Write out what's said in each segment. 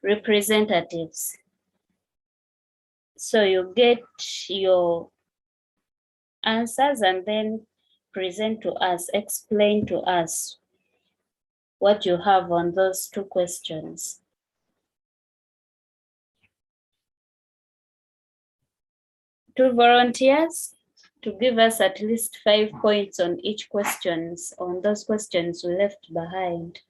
representatives. So you get your answers and then present to us, explain to us what you have on those two questions. Two volunteers to give us at least 5 points on each questions, on those questions we left behind.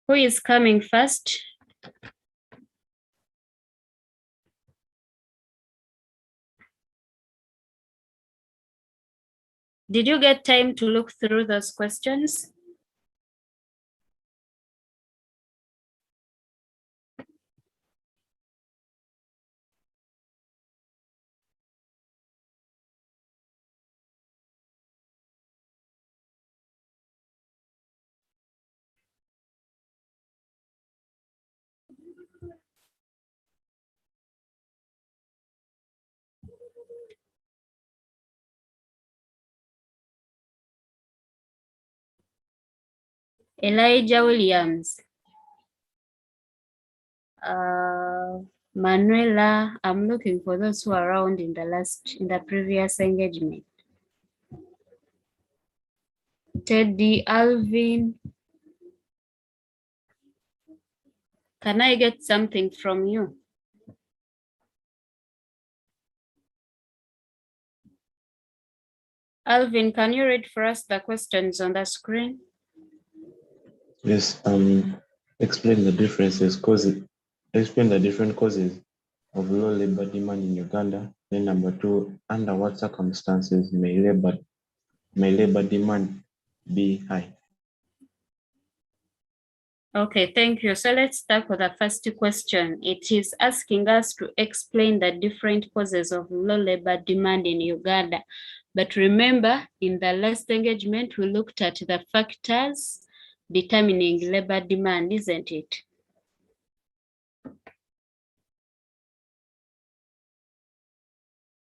Who is coming first? Did you get time to look through those questions? Elijah Williams. Manuela, I'm looking for those who are around in the previous engagement. Teddy, Alvin. Can I get something from you? Alvin, can you read for us the questions on the screen? Yes, explain the differences, explain the different causes of low labor demand in Uganda. Then number 2, under what circumstances may labor demand be high? Okay, thank you. So let's start with the first question. It is asking us to explain the different causes of low labor demand in Uganda. But remember, in the last engagement, we looked at the factors determining labor demand, isn't it?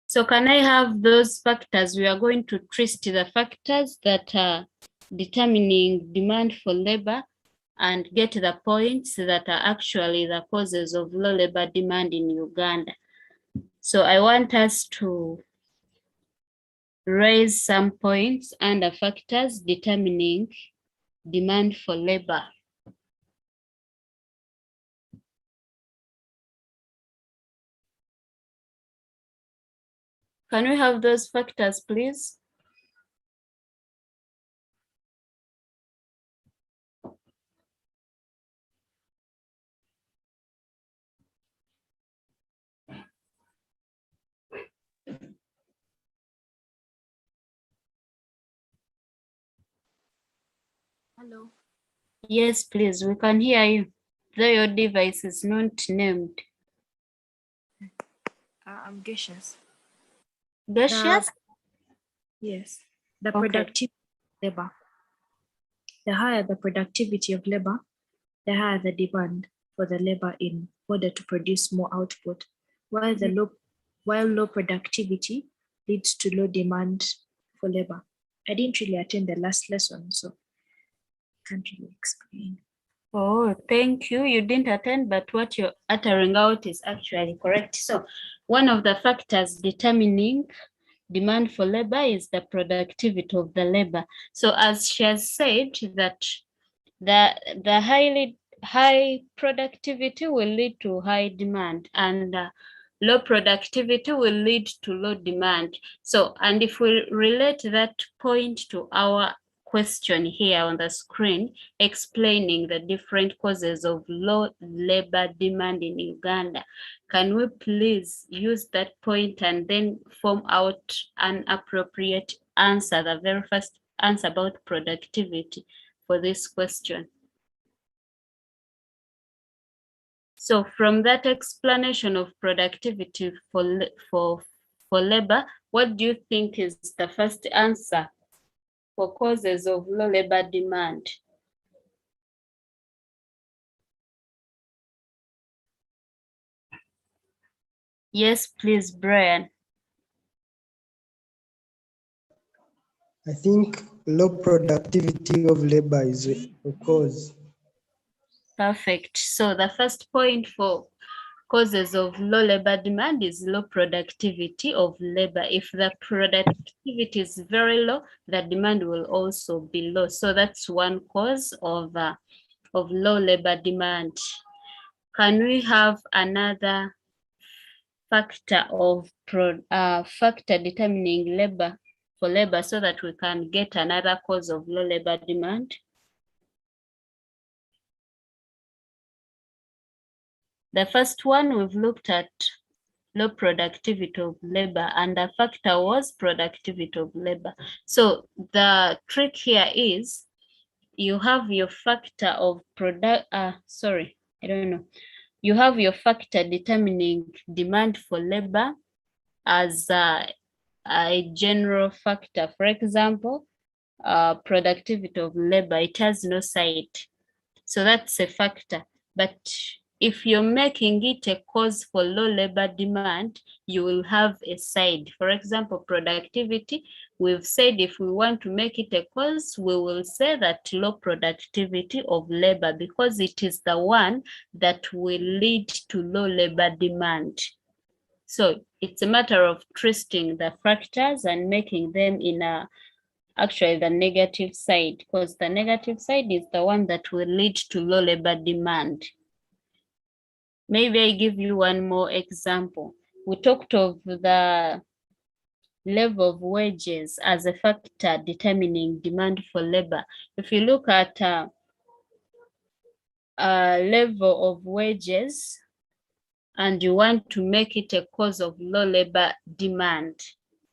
So can I have those factors? We are going to trace the factors that are determining demand for labor and get the points that are actually the causes of low labor demand in Uganda. So I want us to raise some points under factors determining demand for labor. Can we have those factors, please? Hello. Yes, please, we can hear you. Though your device is not named. I'm Gracious. Gracious? Yes. The Okay. productivity of labor. The higher the productivity of labor, the higher the demand for the labor in order to produce more output, while low productivity leads to low demand for labor. I didn't really attend the last lesson, so I can't really explain. Oh, thank you. You didn't attend, but what you're uttering out is actually correct. So one of the factors determining demand for labor is the productivity of the labor. So as she has said that the high productivity will lead to high demand, and low productivity will lead to low demand. So, and if we relate that point to our question here on the screen explaining the different causes of low labor demand in Uganda. Can we please use that point and then form out an appropriate answer, the very first answer about productivity for this question? So from that explanation of productivity for labor, what do you think is the first answer for causes of low labor demand? Yes, please, Brian. I think low productivity of labor is a cause. Perfect. So the first point for causes of low labor demand is low productivity of labor. If the productivity is very low, the demand will also be low. So that's one cause of low labor demand. Can we have another factor of factor determining labor for labor so that we can get another cause of low labor demand? The first one, we've looked at low productivity of labor, and the factor was productivity of labor. So the trick here is you have your factor of you have your factor determining demand for labor as a general factor. For example, productivity of labor, it has no side. So that's a factor. But if you're making it a cause for low labor demand, you will have a side. For example, productivity, we've said if we want to make it a cause, we will say that low productivity of labor because it is the one that will lead to low labor demand. So it's a matter of twisting the factors and making them in actually the negative side, because the negative side is the one that will lead to low labor demand. Maybe I give you one more example. We talked of the level of wages as a factor determining demand for labor. If you look at level of wages and you want to make it a cause of low labor demand,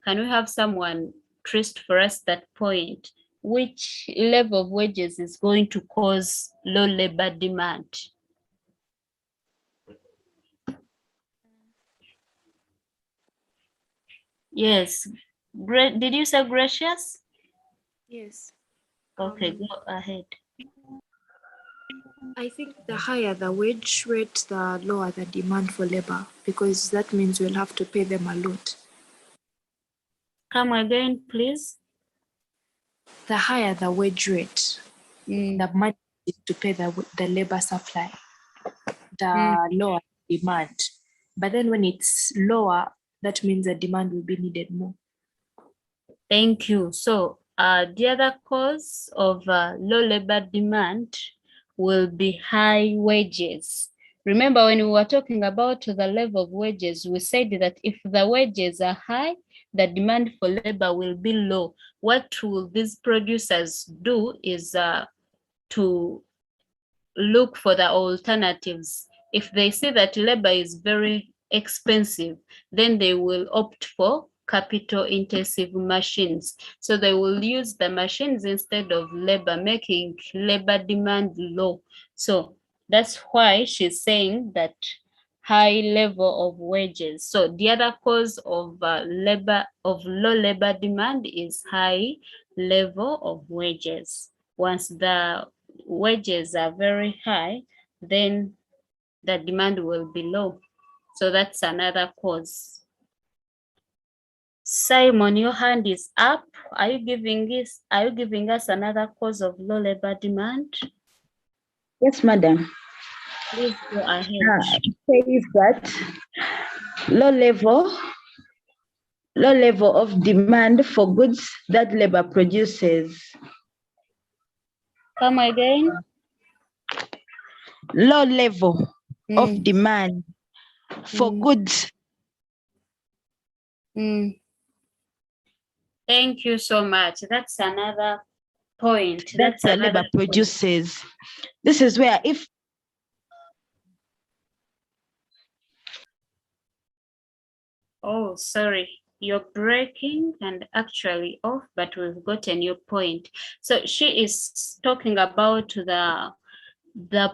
can we have someone trace for us that point? Which level of wages is going to cause low labor demand? Yes. Did you say Gracious? Yes. Okay, go ahead. I think the higher the wage rate, the lower the demand for labor, because that means we'll have to pay them a lot. Come again, please. The higher the wage rate, the money to pay the labor supply, the lower demand. But then when it's lower, that means the demand will be needed more. Thank you. So the other cause of low labor demand will be high wages. Remember when we were talking about the level of wages, we said that if the wages are high, the demand for labor will be low. What will these producers do is to look for the alternatives. If they see that labor is very expensive, then they will opt for capital intensive machines. So they will use the machines instead of labor, making labor demand low. So that's why she's saying that high level of wages. So the other cause of low labor demand is high level of wages. Once the wages are very high, then the demand will be low. So that's another cause. Simon, your hand is up. Are you giving us another cause of low labor demand? Yes, madam. Please go ahead. Says that low level of demand for goods that labor produces. Come again. Low level of demand for goods. Thank you so much. That's another point. That's where another labor produces. This is where if Oh, sorry, you're breaking and actually off, but we've gotten your point. So she is talking about the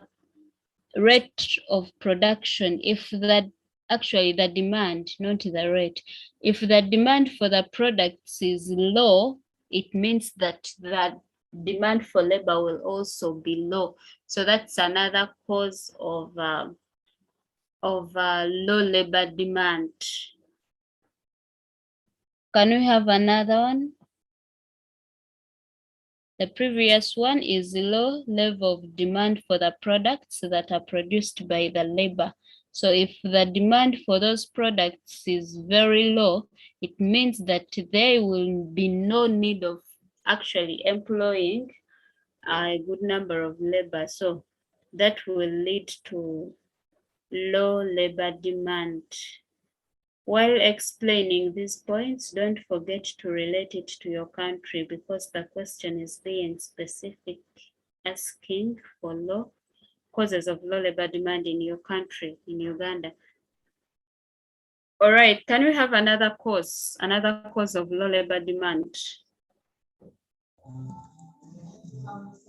rate of production. If that actually the demand, not the rate. If the demand for the products is low, it means that the demand for labor will also be low. So that's another cause of low labor demand. Can we have another one? The previous one is low level of demand for the products that are produced by the labor. So if the demand for those products is very low, it means that there will be no need of actually employing a good number of labor. So that will lead to low labor demand. While explaining these points, don't forget to relate it to your country because the question is being specific, asking for low causes of low labor demand in your country, in Uganda. All right, can we have another cause of low labor demand?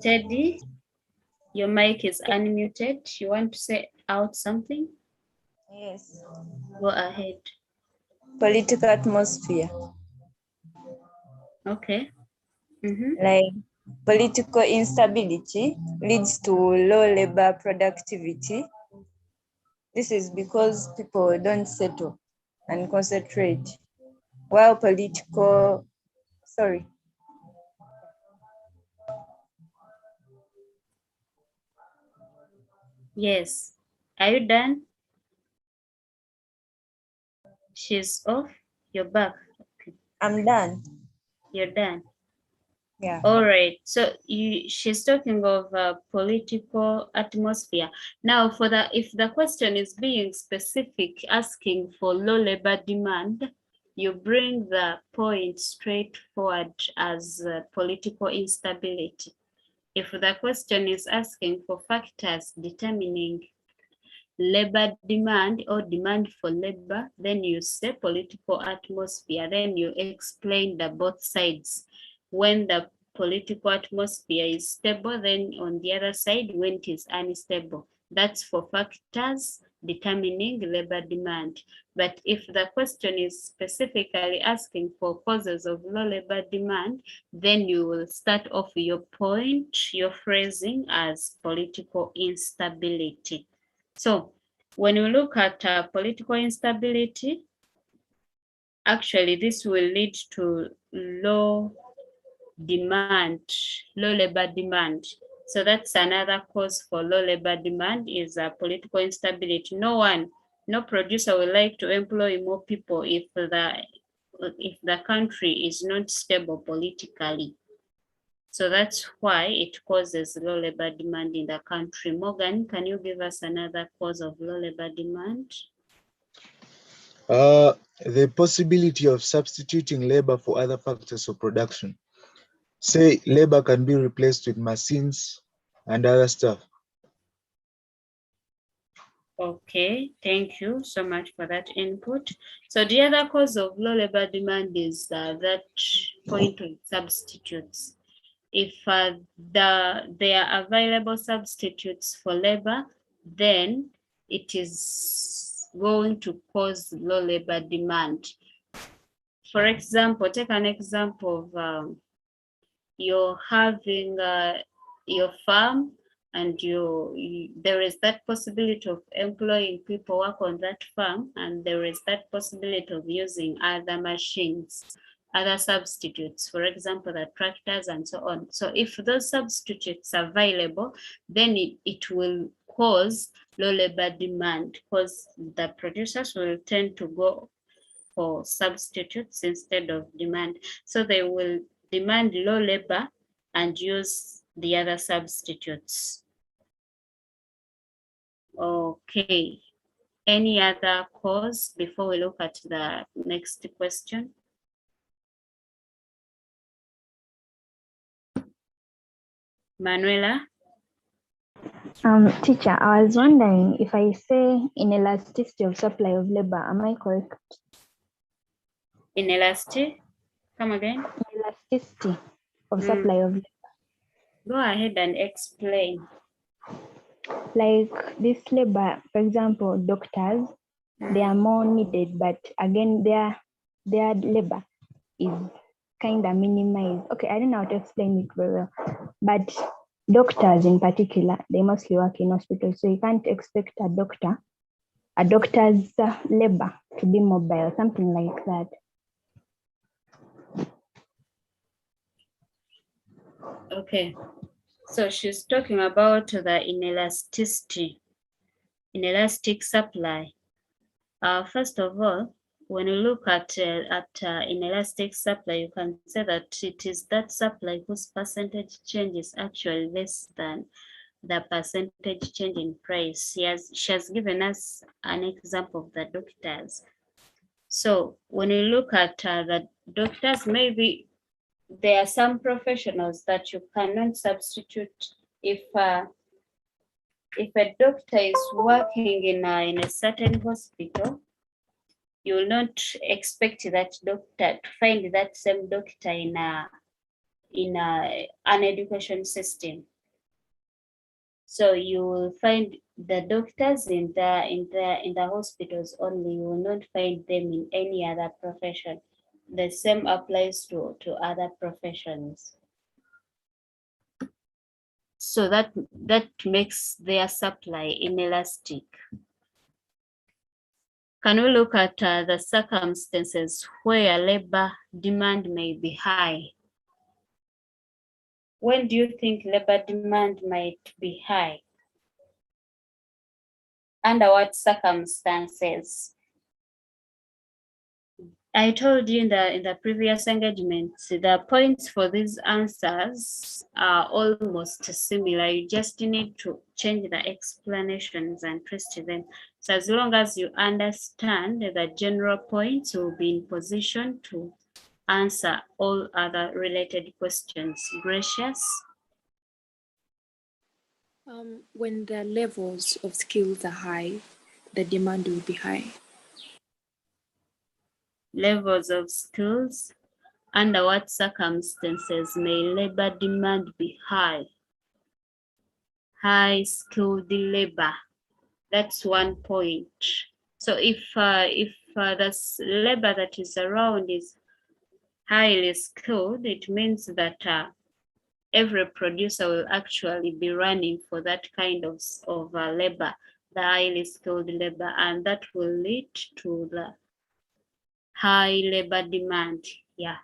Teddy, your mic is unmuted. You want to say out something? Yes. Go ahead. Political atmosphere. Okay. Like political instability leads to low labor productivity. This is because people don't settle and concentrate. While Yes. Are you done? She's off. You're back. Okay. I'm done. You're done. Yeah. All right. So she's talking of political atmosphere. Now, if the question is being specific, asking for low labor demand, you bring the point straight forward as political instability. If the question is asking for factors determining labor demand or demand for labor, then you say political atmosphere, then you explain the both sides. When the political atmosphere is stable, then on the other side, when it is unstable, that's for factors determining labor demand. But if the question is specifically asking for causes of low labor demand, then you will start off your point, your phrasing as political instability. So when you look at political instability, actually this will lead to low labor demand. So that's another cause for low labor demand is political instability. No producer will like to employ more people if the country is not stable politically. So that's why it causes low labor demand in the country. Morgan, can you give us another cause of low labor demand? The possibility of substituting labor for other factors of production. Say labor can be replaced with machines and other stuff. Okay, thank you so much for that input. So the other cause of low labor demand is that point of substitutes. If there are available substitutes for labor, then it is going to cause low labor demand. For example, take an example of you're having your farm and there is that possibility of employing people work on that farm, and there is that possibility of using other machines, other substitutes, for example, the tractors and so on. So if those substitutes are available, then it will cause low labor demand because the producers will tend to go for substitutes instead of demand. So they will demand low labor and use the other substitutes. Okay. Any other cause before we look at the next question? Manuela? Teacher, I was wondering if I say inelasticity of supply of labor, am I correct? Inelastic? Come again? Elasticity of supply of labor. Go ahead and explain. Like this labor, for example, doctors, they are more needed, but again, their labor is kind of minimized. Okay, I don't know how to explain it very well, but doctors in particular, they mostly work in hospitals, so you can't expect a doctor's labor to be mobile, something like that. Okay, so she's talking about the inelastic supply. First of all, when you look at inelastic supply, you can say that it is that supply whose percentage change is actually less than the percentage change in price. She has given us an example of the doctors. So when you look at the doctors, maybe there are some professionals that you cannot substitute. If a doctor is working in a certain hospital, you will not expect that doctor to find that same doctor in an education system. So you will find the doctors in the hospitals only. You will not find them in any other profession. The same applies to other professions. So that makes their supply inelastic. Can we look at the circumstances where labor demand may be high? When do you think labor demand might be high? Under what circumstances? I told you in the previous engagements, the points for these answers are almost similar. You just need to change the explanations and twist them. So as long as you understand the general points, you'll be in position to answer all other related questions. Gracious? When the levels of skills are high, the demand will be high. Levels of skills. Under what circumstances may labor demand be high? High skilled labor. That's one point. So if the labor that is around is highly skilled, it means that every producer will actually be running for that kind of labor, the highly skilled labor, and that will lead to the high labor demand. Yeah.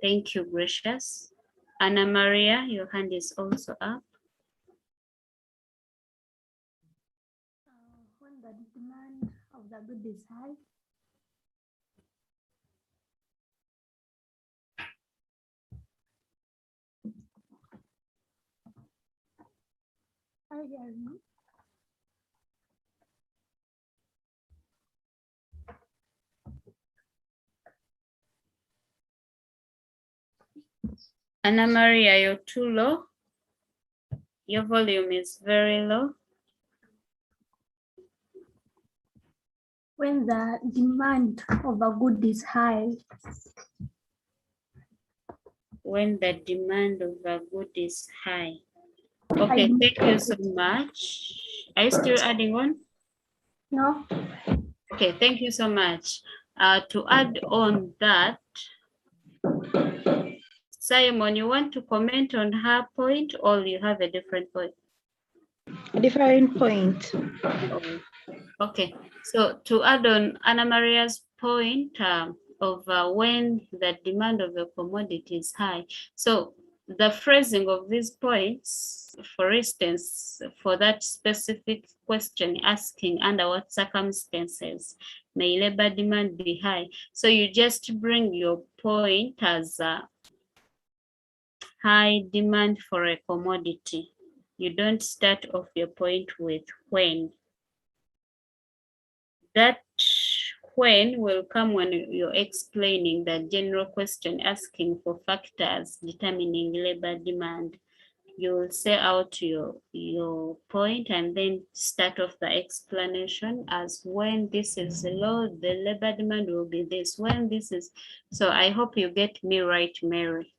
Thank you, Gracious. Anna Maria, your hand is also up. When the demand of the good is high, I hear you. Anna Maria, you're too low. Your volume is very low. When the demand of a good is high. When the demand of a good is high. Okay, thank you so much. Are you still adding on? No. Okay, thank you so much. To add on that, Simon, you want to comment on her point or you have a different point? A different point. Okay, so to add on Anna Maria's point of when the demand of a commodity is high. So the phrasing of these points, for instance, for that specific question asking under what circumstances may labor demand be high. So you just bring your point as a high demand for a commodity. You don't start off your point with when. That when will come when you're explaining the general question asking for factors determining labor demand. you will say out your point and then start off the explanation as when this is low, the labor demand will be this, when this is. So I hope you get me right, Mary.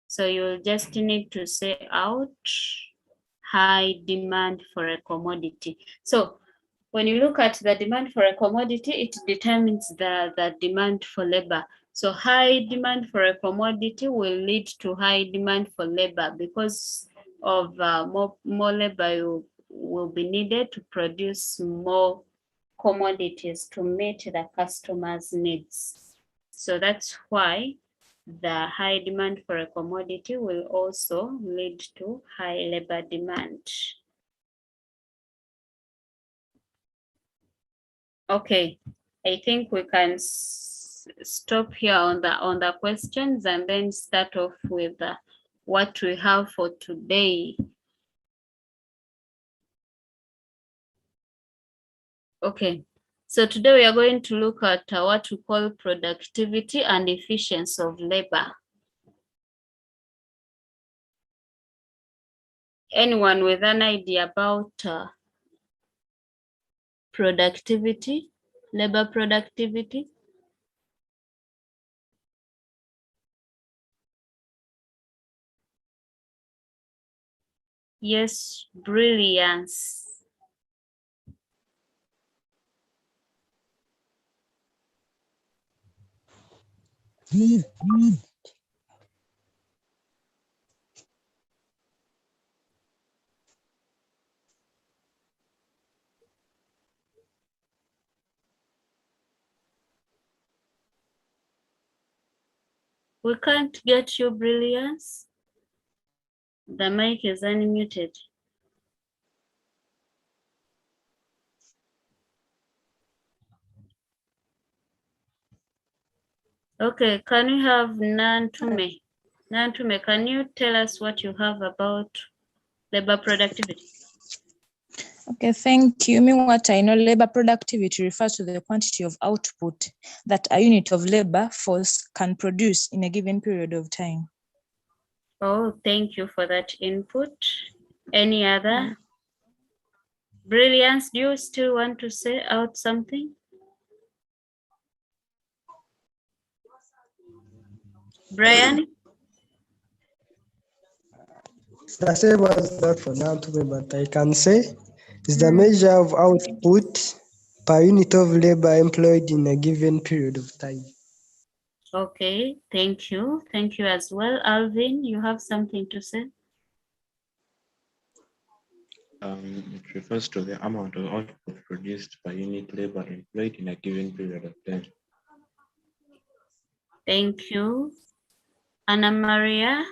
So you'll just need to say out high demand for a commodity. So when you look at the demand for a commodity, it determines the demand for labor. So high demand for a commodity will lead to high demand for labor because of more labor will be needed to produce more commodities to meet the customer's needs. So that's why the high demand for a commodity will also lead to high labor demand. Okay, I think we can stop here on the questions and then start off with what we have for today. Okay, so today we are going to look at what we call productivity and efficiency of labor. Anyone with an idea about productivity, labor productivity? Yes, brilliance. We can't get you, brilliance. The mic is unmuted. Okay, can we have Nantume? Nantume, can you tell us what you have about labor productivity? Okay, thank you. Me, what I know, labor productivity refers to the quantity of output that a unit of labor force can produce in a given period of time. Oh, thank you for that input. Any other? Brilliance, do you still want to say out something? Brian? The same as that for now to me, but I can say is the measure of output per unit of labor employed in a given period of time. Okay, thank you. Thank you as well. Alvin, you have something to say? It refers to the amount of output produced by unit labor employed in a given period of time. Thank you. Anna Maria?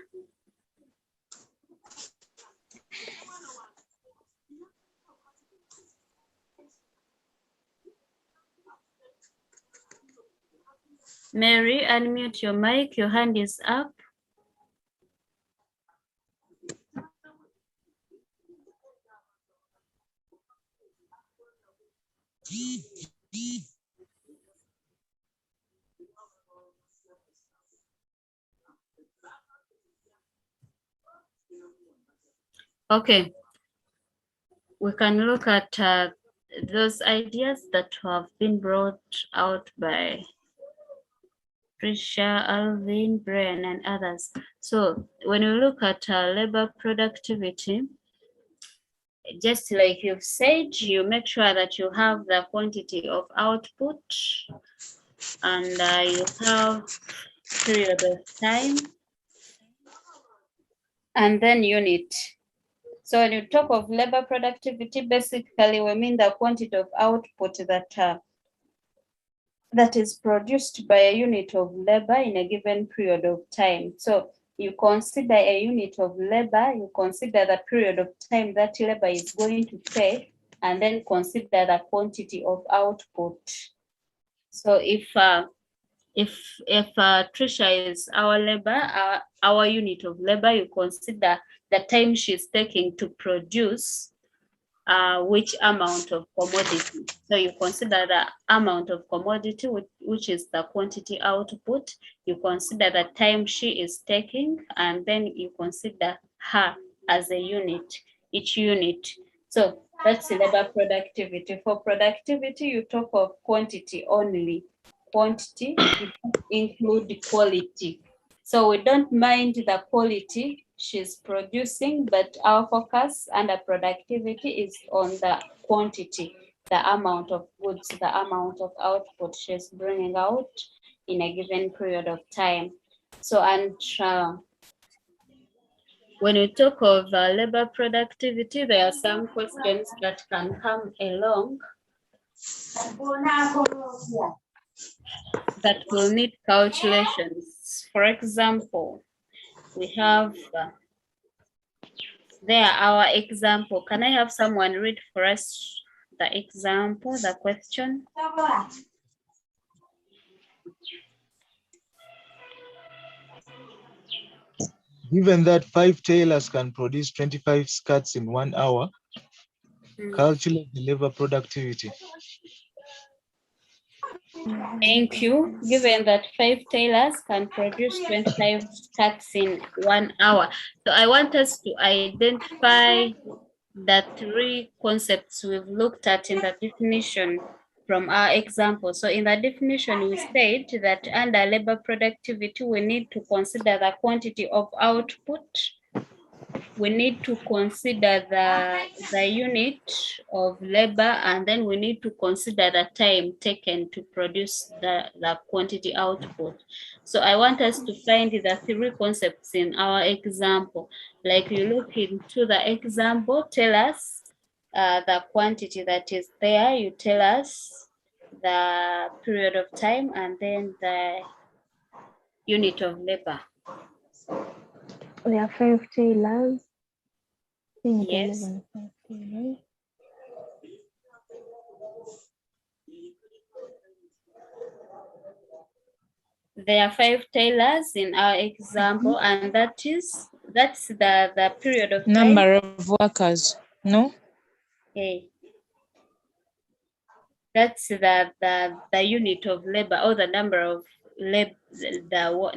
Mary, unmute your mic. Your hand is up. Okay. We can look at those ideas that have been brought out by Tricia, Alvin, Brian, and others. So when you look at labor productivity, just like you've said, you make sure that you have the quantity of output and you have period of time and then unit. So when you talk of labor productivity, basically we mean the quantity of output that is produced by a unit of labor in a given period of time. So you consider a unit of labor, you consider the period of time that labor is going to take, and then consider the quantity of output. So if Tricia is our labor, our unit of labor, you consider the time she's taking to produce which amount of commodity. So you consider the amount of commodity, which is the quantity output. You consider the time she is taking, and then you consider her as a unit, each unit. So that's labor productivity. For productivity, you talk of quantity only. Quantity include quality. So we don't mind the quality she's producing, but our focus under productivity is on the quantity, the amount of goods, the amount of output she's bringing out in a given period of time. So, and when we talk of labor productivity, there are some questions that can come along that will need calculations. For example, we have there our example. Can I have someone read for us the example, the question? Given that 5 tailors can produce 25 skirts in 1 hour, calculate the labor productivity. Thank you. Given that 5 tailors can produce 25 skirts in 1 hour. So I want us to identify the 3 concepts we've looked at in the definition from our example. So in the definition, we said that under labor productivity, we need to consider the quantity of output. We need to consider the unit of labor, and then we need to consider the time taken to produce the quantity output. So I want us to find the 3 concepts in our example. Like you look into the example, tell us the quantity that is there, you tell us the period of time, and then the unit of labor. There are 5 tailors. Yes. 11, 5 tailors. There are 5 tailors in our example, and that's the period of time. Number of workers, no? Okay. That's the unit of labor, or the number of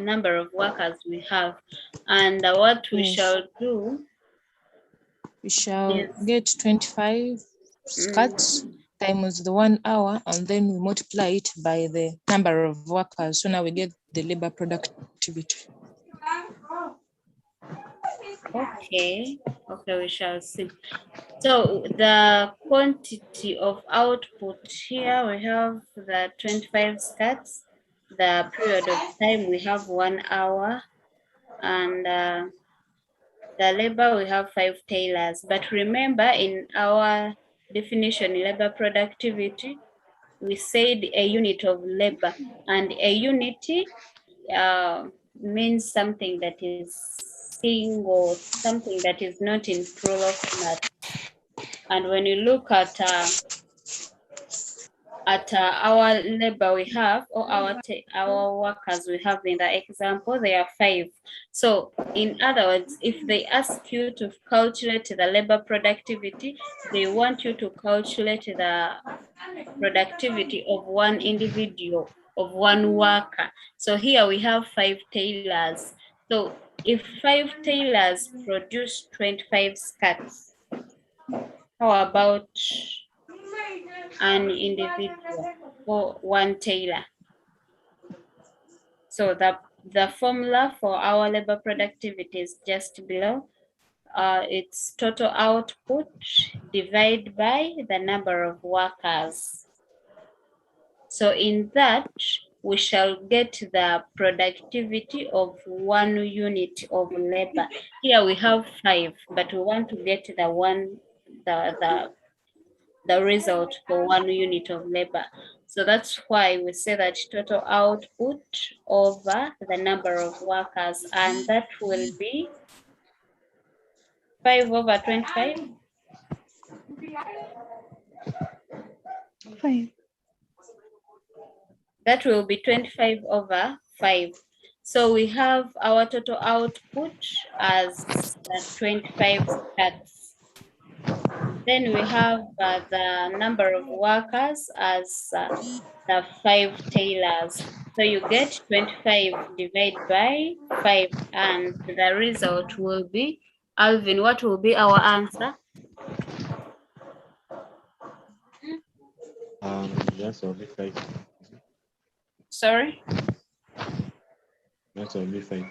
number of workers we have. And what we shall do, we shall get 25 skirts times the 1 hour, and then we multiply it by the number of workers. So now we get the labor productivity. Okay, we shall see. So the quantity of output here, we have the 25 skirts. The period of time, we have 1 hour. And the labor, we have 5 tailors. But remember, in our definition, labor productivity, we said a unit of labor. And a unity means something that is single, something that is not in plural format. And when you look at our labor we have, or our workers we have in the example, there are 5. So in other words, if they ask you to calculate the labor productivity, they want you to calculate the productivity of one individual, of one worker. So here we have 5 tailors. So if 5 tailors produce 25 skirts, how about an individual or one tailor? So the formula for our labor productivity is just below. It's total output divided by the number of workers. So in that, we shall get the productivity of 1 unit of labor. Here we have 5, but we want to get the result for 1 unit of labor. So that's why we say that total output over the number of workers, and that will be 5 over 25. 5. That will be 25 over 5. So we have our total output as 25 skirts. Then we have the number of workers as the 5 tailors. So you get 25 divided by 5, and the result will be, Alvin, what will be our answer? Yes, will be 5. Sorry? Yes, will be 5.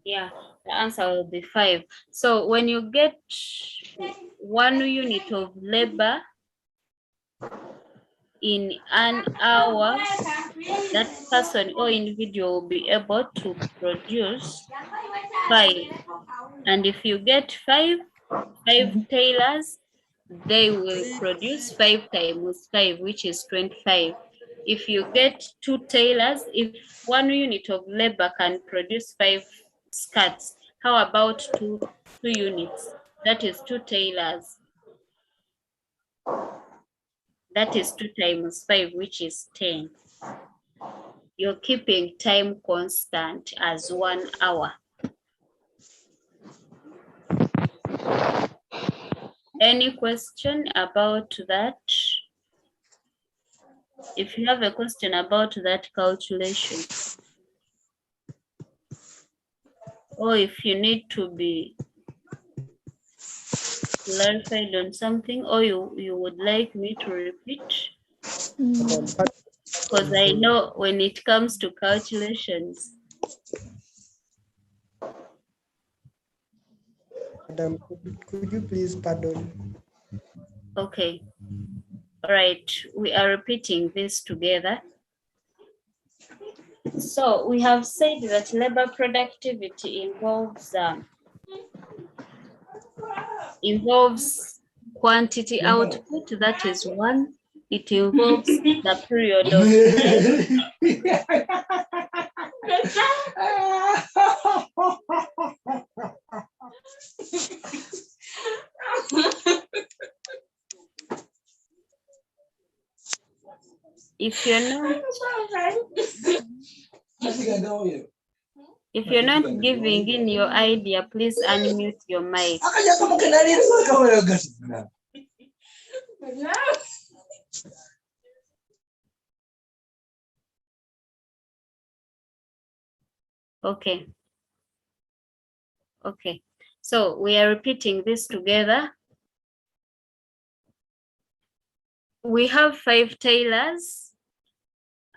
Yeah, the answer will be 5. So when you get 1 unit of labor in an hour, that person or individual will be able to produce 5. And if you get 5 tailors, they will produce 5 times 5, which is 25. If you get 2 tailors, if 1 unit of labor can produce 5 skirts, how about two units? That is 2 tailors. That is 2 times 5, which is 10. You're keeping time constant as 1 hour. Any question about that? If you have a question about that calculation, or if you need to be clarified on something, or you would like me to repeat, because I know when it comes to calculations. Madam, could you please pardon? Okay. All right, we are repeating this together. So we have said that labor productivity involves quantity output, that is 1. It involves the period of If you're not giving in your idea, please unmute your mic. Okay. Okay. So we are repeating this together. We have 5 tailors,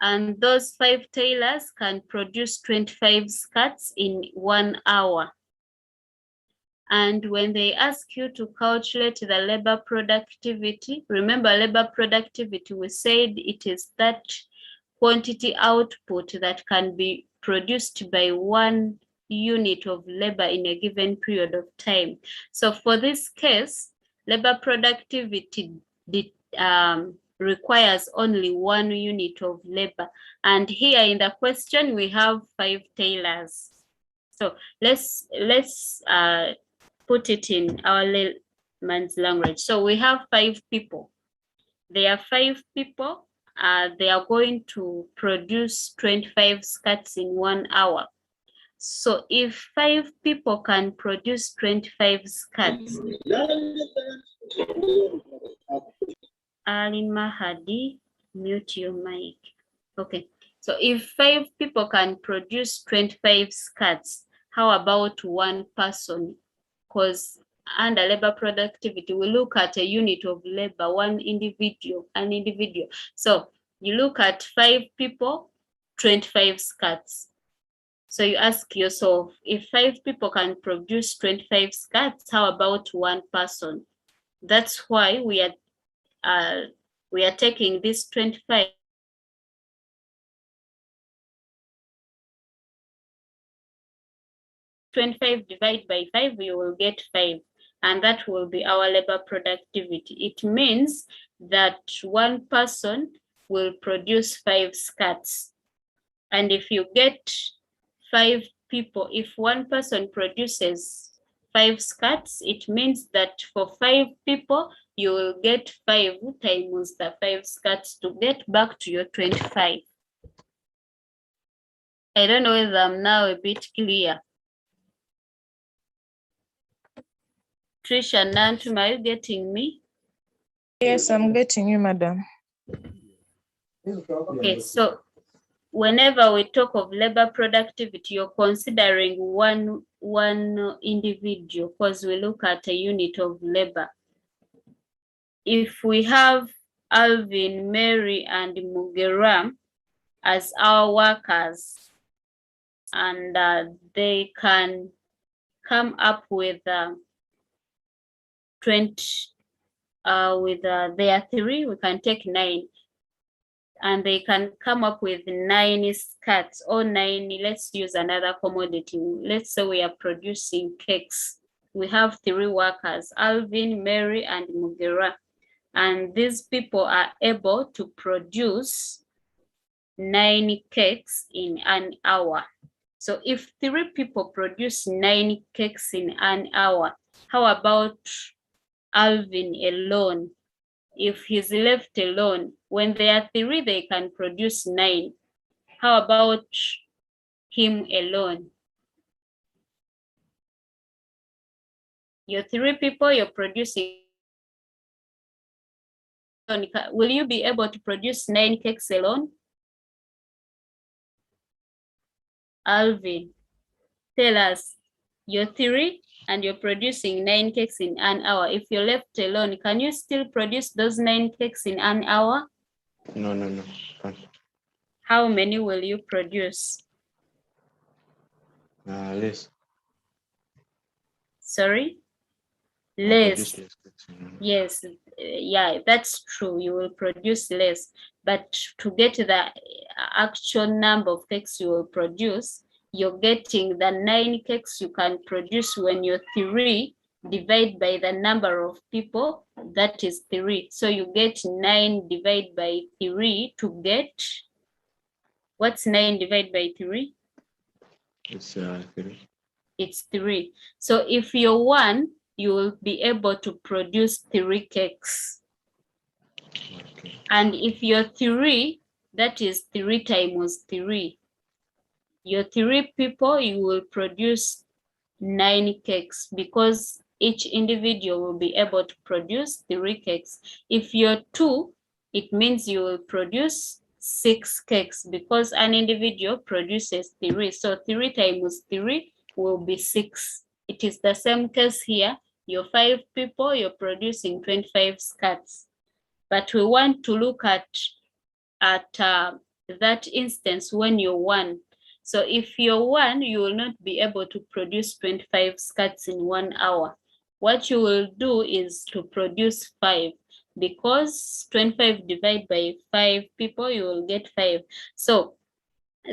and those 5 tailors can produce 25 skirts in 1 hour. And when they ask you to calculate the labor productivity, remember labor productivity, we said it is that quantity output that can be produced by 1 unit of labor in a given period of time. So for this case, labor productivity requires only 1 unit of labor. And here in the question, we have 5 tailors. So let's put it in our layman's language. So we have 5 people. There are 5 people. They are going to produce 25 skirts in 1 hour. So if 5 people can produce 25 skirts, Ali Mahadi, mute your mic. Okay, so if 5 people can produce 25 skirts, how about 1 person? Because under labor productivity, we look at a unit of labor, an individual. So you look at 5 people, 25 skirts. So you ask yourself, if 5 people can produce 25 skirts, how about 1 person? That's why we are taking this 25 divided by 5, you will get 5, and that will be our labor productivity. It means that 1 person will produce 5 skirts. And if you get 5 people, if 1 person produces 5 skirts, it means that for 5 people, you will get 5 times the 5 skirts to get back to your 25. I don't know whether I'm now a bit clear. Trisha Nantum, are you getting me? Yes, I'm getting you, madam. Okay, so whenever we talk of labor productivity, you're considering one individual because we look at a unit of labor. If we have Alvin, Mary, and Mugera as our workers, and they can come up with 20 with their 3, we can take 9, and they can come up with 9 skirts or 9. Let's use another commodity. Let's say we are producing cakes. We have 3 workers, Alvin, Mary, and Mugera, and these people are able to produce 9 cakes in an hour. So if 3 people produce 9 cakes in an hour, how about Alvin alone? If he's left alone, when there are 3, they can produce 9. How about him alone? You're 3 people, you're producing. Will you be able to produce 9 cakes alone? Alvin, tell us, you're 3 and you're producing 9 cakes in an hour. If you're left alone, can you still produce those 9 cakes in an hour? No. Can't. How many will you produce? Less. Sorry? I'll Less. produce less cakes. Yes, yeah, that's true. You will produce less, but to get the actual number of cakes you will produce, you're getting the 9 cakes you can produce when you're 3, divide by the number of people, that is 3. So you get 9 divided by 3 to get, what's 9 divided by 3? It's 3. It's 3. So if you're 1, you will be able to produce 3 cakes. Okay. And if you're 3, that is 3 times 3. You're 3 people, you will produce 9 cakes because each individual will be able to produce 3 cakes. If you're 2, it means you will produce 6 cakes because an individual produces 3. So 3 times 3 will be 6. It is the same case here. You're 5 people, you're producing 25 skirts. But we want to look at that instance when you're 1. So if you're 1, you will not be able to produce 25 skirts in 1 hour. What you will do is to produce 5, because 25 divided by 5 people, you will get 5. So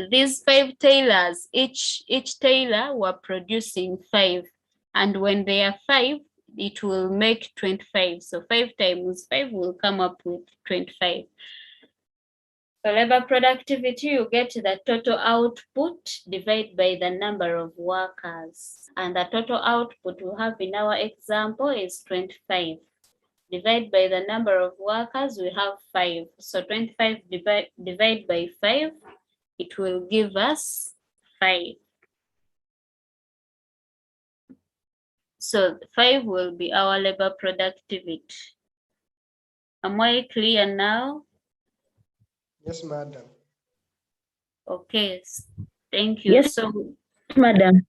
these 5 tailors, each tailor were producing 5, and when they are 5, it will make 25. So 5 times 5 will come up with 25. So labor productivity, you get the total output divided by the number of workers. And the total output we have in our example is 25. Divided by the number of workers, we have 5. So 25 divide by 5, it will give us 5. So 5 will be our labor productivity. Am I clear now? Yes, madam. Okay, thank you. Yes, So, madam.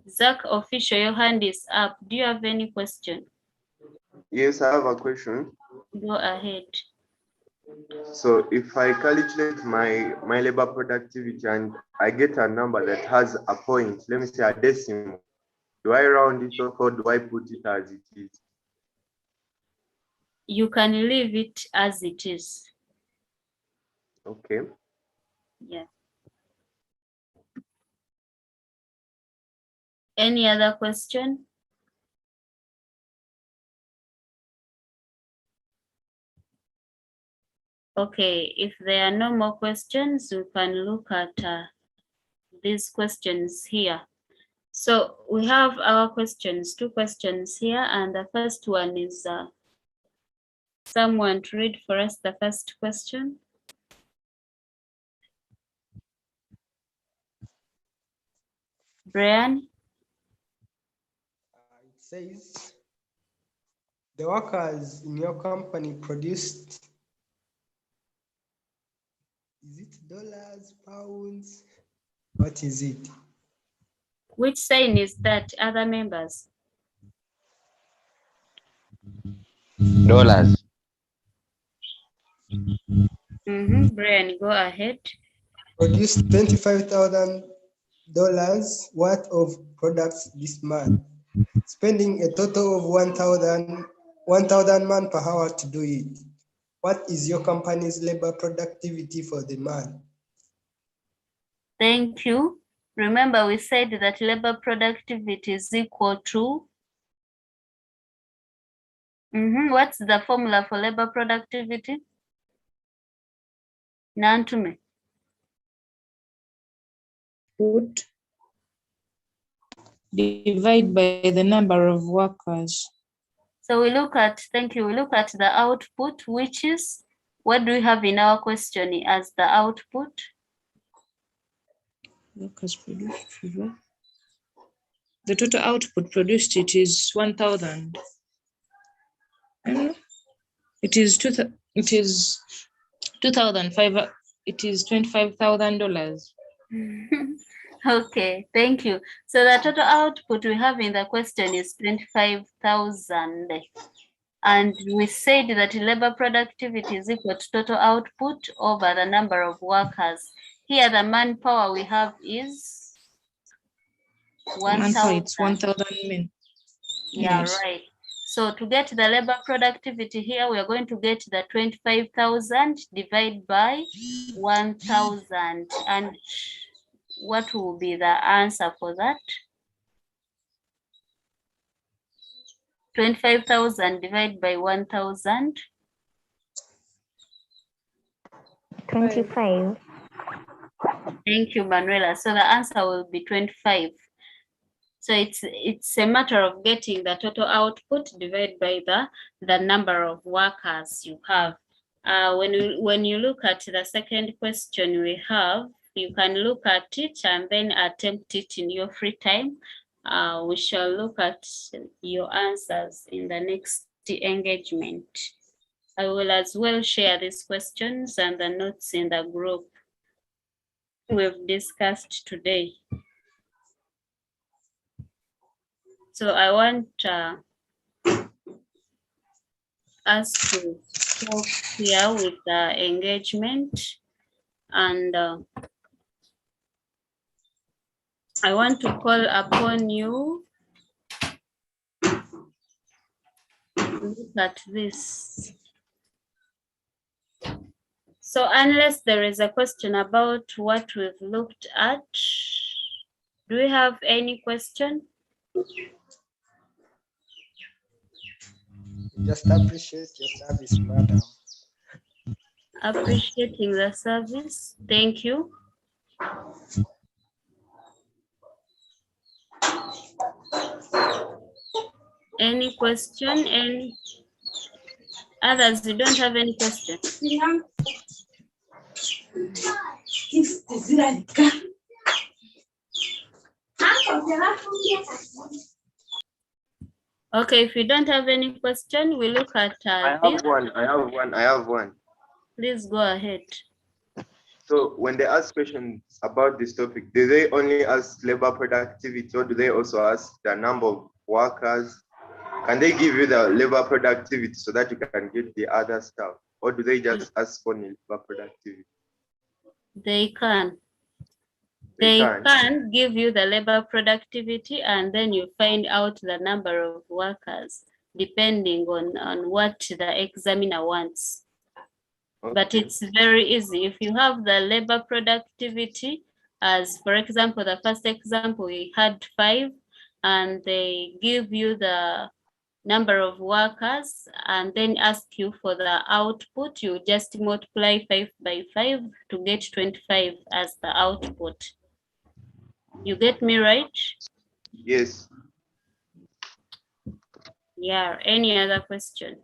Zach Official, your hand is up. Do you have any question? Yes, I have a question. Go ahead. So if I calculate my labor productivity and I get a number that has a point, let me say a decimal, do I round it off or do I put it as it is? You can leave it as it is. Okay. Yeah. Any other question? Okay, if there are no more questions, we can look at these questions here. So we have our questions, 2 questions here, and the first one is someone to read for us the first question. Brian? says the workers in your company produced, is it dollars, pounds? What is it? Which sign is that, other members? Dollars. Brian, go ahead. Produced $25,000 worth of products this month, spending a total of 1,000 man per hour to do it. What is your company's labor productivity for the month? Thank you. Remember, we said that labor productivity is equal to, what's the formula for labor productivity? Nantume. Put divide by the number of workers. So we look at, thank you, we look at the output, which is, what do we have in our question as the output? Workers produced. The total output produced, it is 1,000. It is 2,500. It is $25,000. Okay, thank you. So the total output we have in the question is 25,000. And we said that labor productivity is equal to total output over the number of workers. Here the manpower we have is 1,000. It's 1,000 men. Yeah, Yes. right. So to get the labor productivity here, we are going to get the 25,000 divided by 1,000. And what will be the answer for that? 25,000 divided by 1,000. 25. Thank you, Manuela. So the answer will be 25. So it's a matter of getting the total output divided by the number of workers you have. When you look at the second question we have, you can look at it and then attempt it in your free time. We shall look at your answers in the next engagement. I will as well share these questions and the notes in the group we've discussed today. So I want us to stop here with the engagement, and I want to call upon you to look at this. So unless there is a question about what we've looked at, do we have any question? Just appreciate your service, madam. Appreciating the service. Thank you. Any question? Any others? You don't have any question? Okay, if you don't have any question, we look at I have one. Please go ahead. So when they ask questions about this topic, do they only ask labor productivity, or do they also ask the number of workers? Can they give you the labor productivity so that you can get the other stuff? Or do they just ask only labor productivity? They can. They can give you the labor productivity, and then you find out the number of workers depending on what the examiner wants. Okay. But it's very easy. If you have the labor productivity, as for example, the first example, we had 5, and they give you the number of workers and then ask you for the output, you just multiply 5 by 5 to get 25 as the output. You get me right? Yes. Yeah, any other question?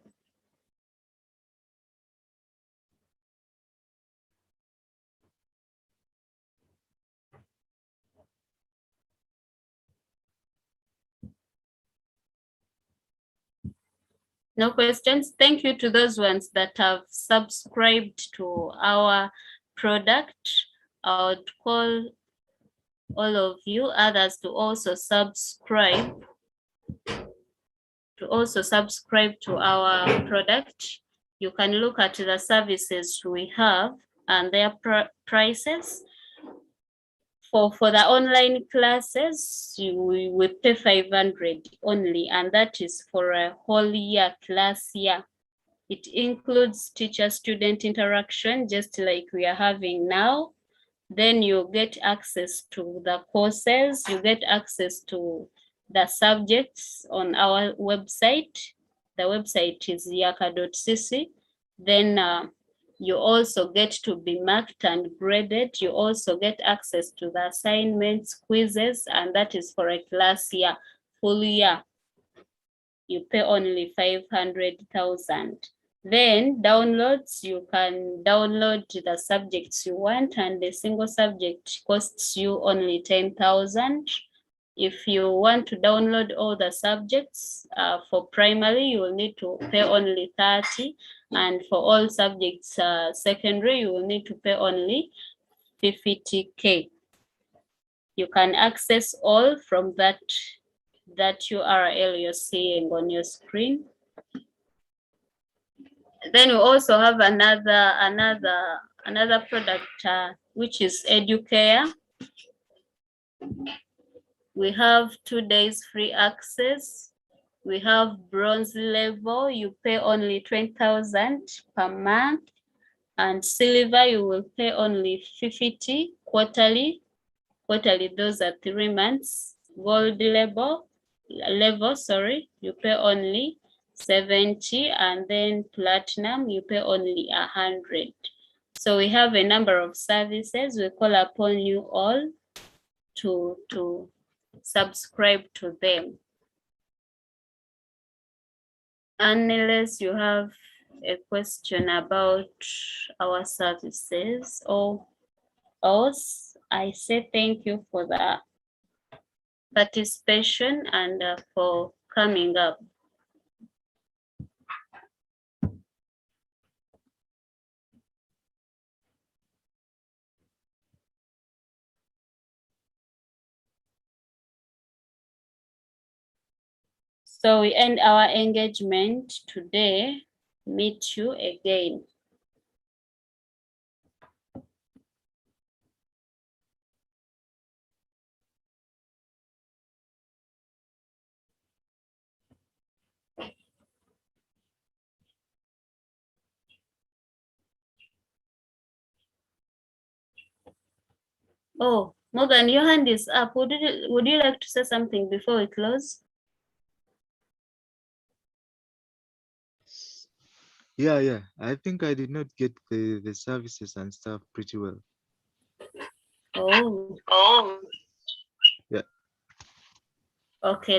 No questions? Thank you to those ones that have subscribed to our product. I would call all of you others to also subscribe to our product. You can look at the services we have and their prices. For the online classes, we pay 500 only, and that is for a whole year, class year. It includes teacher-student interaction, just like we are having now. Then you get access to the courses, you get access to the subjects on our website. The website is yaaka.cc. Then you also get to be marked and graded. You also get access to the assignments, quizzes, and that is for a class year, full year. You pay only 500,000. Then downloads, you can download the subjects you want, and a single subject costs you only 10,000. If you want to download all the subjects for primary, you will need to pay only 30. And for all subjects secondary, you will need to pay only 50K. You can access all from that URL you're seeing on your screen. Then we also have another product which is Educare. We have 2 days free access. We have bronze level. You pay only 20,000 per month, and silver you will pay only 50 quarterly. Quarterly, those are 3 months. Gold level, you pay only 70, and then platinum you pay only 100. So we have a number of services. We call upon you all to subscribe to them. Unless you have a question about our services or else, I say thank you for the participation and for coming up. So we end our engagement today. Meet you again. Oh, Morgan, your hand is up. Would you like to say something before we close? Yeah. I think I did not get the services and stuff pretty well. Oh. Yeah. Okay.